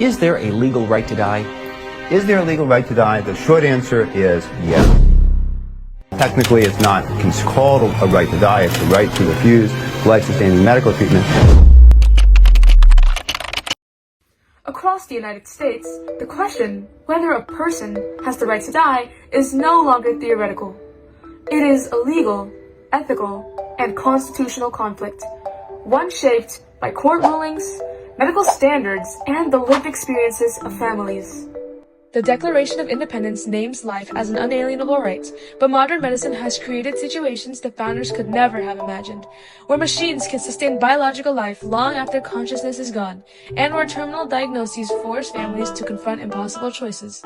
Is there a legal right to die? Is there a legal right to die? The short answer is yes. Technically, it's not called a right to die. It's a right to refuse life-sustaining medical treatment. Across the United States, the question whether a person has the right to die is no longer theoretical. It is a legal, ethical, and constitutional conflict, one shaped by court rulings, medical standards, and the lived experiences of families. The Declaration of Independence names life as an unalienable right, but modern medicine has created situations the founders could never have imagined, where machines can sustain biological life long after consciousness is gone, and where terminal diagnoses force families to confront impossible choices.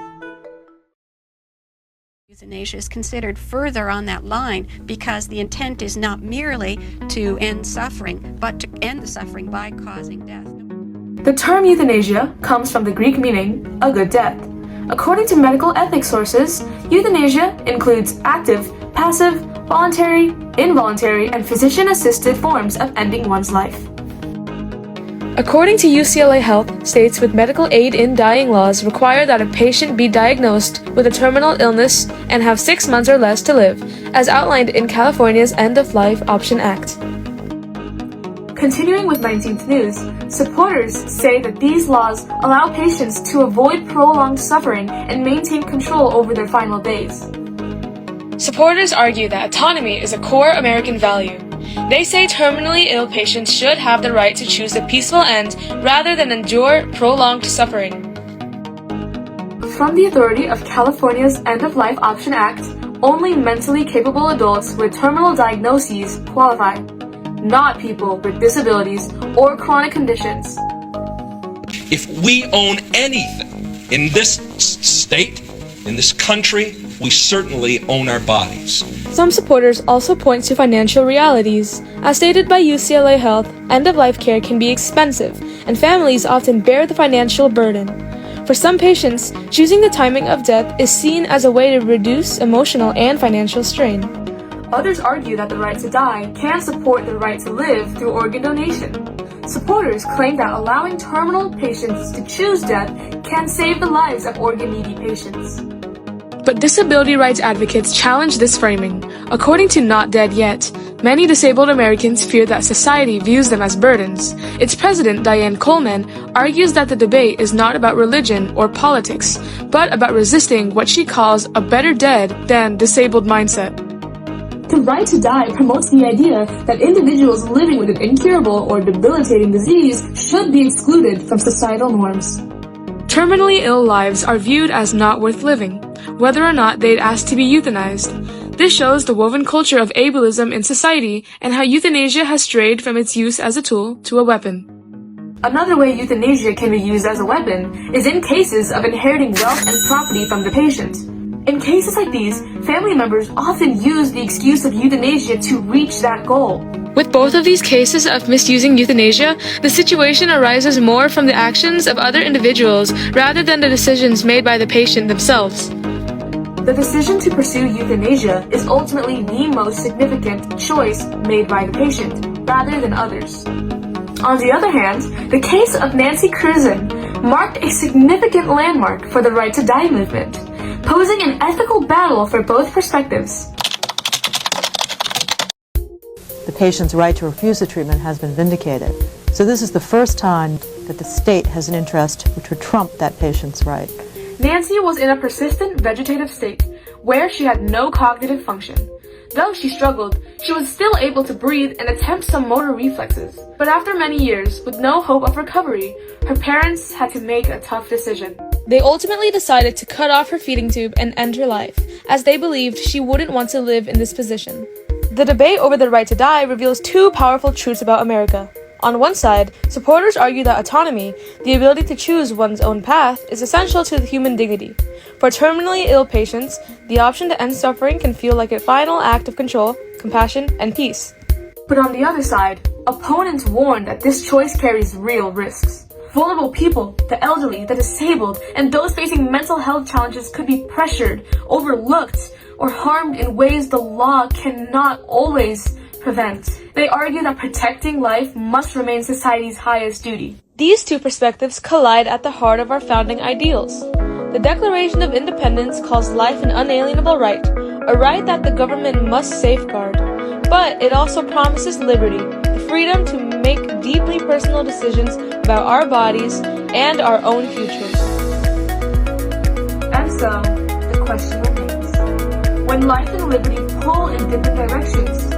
Euthanasia is considered further on that line because the intent is not merely to end suffering, but to end the suffering by causing death. The term euthanasia comes from the Greek meaning, a good death. According to medical ethics sources, euthanasia includes active, passive, voluntary, involuntary, and physician-assisted forms of ending one's life. According to UCLA Health, states with medical aid in dying laws require that a patient be diagnosed with a terminal illness and have 6 months or less to live, as outlined in California's End-of-Life Option Act. Continuing with 19th News, supporters say that these laws allow patients to avoid prolonged suffering and maintain control over their final days. Supporters argue that autonomy is a core American value. They say terminally ill patients should have the right to choose a peaceful end rather than endure prolonged suffering. From the authority of California's End-of-Life Option Act, only mentally capable adults with terminal diagnoses qualify, not people with disabilities or chronic conditions. If we own anything in this state, in this country, we certainly own our bodies. Some supporters also point to financial realities. As stated by UCLA Health, end-of-life care can be expensive, and families often bear the financial burden. For some patients, choosing the timing of death is seen as a way to reduce emotional and financial strain. Others argue that the right to die can support the right to live through organ donation. Supporters claim that allowing terminal patients to choose death can save the lives of organ-needy patients. But disability rights advocates challenge this framing. According to Not Dead Yet, many disabled Americans fear that society views them as burdens. Its president, Diane Coleman, argues that the debate is not about religion or politics, but about resisting what she calls a better dead than disabled mindset. The right to die promotes the idea that individuals living with an incurable or debilitating disease should be excluded from societal norms. Terminally ill lives are viewed as not worth living, whether or not they'd ask to be euthanized. This shows the woven culture of ableism in society and how euthanasia has strayed from its use as a tool to a weapon. Another way euthanasia can be used as a weapon is in cases of inheriting wealth and property from the patient. In cases like these, family members often use the excuse of euthanasia to reach that goal. With both of these cases of misusing euthanasia, the situation arises more from the actions of other individuals rather than the decisions made by the patient themselves. The decision to pursue euthanasia is ultimately the most significant choice made by the patient, rather than others. On the other hand, the case of Nancy Curzon marked a significant landmark for the right to die movement, posing an ethical battle for both perspectives. The patient's right to refuse the treatment has been vindicated. So this is the first time that the state has an interest which would trump that patient's right. Nancy was in a persistent vegetative state, where she had no cognitive function. Though she struggled, she was still able to breathe and attempt some motor reflexes. But after many years, with no hope of recovery, her parents had to make a tough decision. They ultimately decided to cut off her feeding tube and end her life, as they believed she wouldn't want to live in this position. The debate over the right to die reveals two powerful truths about America. On one side, supporters argue that autonomy, the ability to choose one's own path, is essential to human dignity. For terminally ill patients, the option to end suffering can feel like a final act of control, compassion, and peace. But on the other side, opponents warn that this choice carries real risks. Vulnerable people, the elderly, the disabled, and those facing mental health challenges could be pressured, overlooked, or harmed in ways the law cannot always prevent. They argue that protecting life must remain society's highest duty. These two perspectives collide at the heart of our founding ideals. The Declaration of Independence calls life an unalienable right, a right that the government must safeguard. But it also promises liberty, the freedom to make deeply personal decisions about our bodies and our own futures. And so, the question remains, when life and liberty pull in different directions,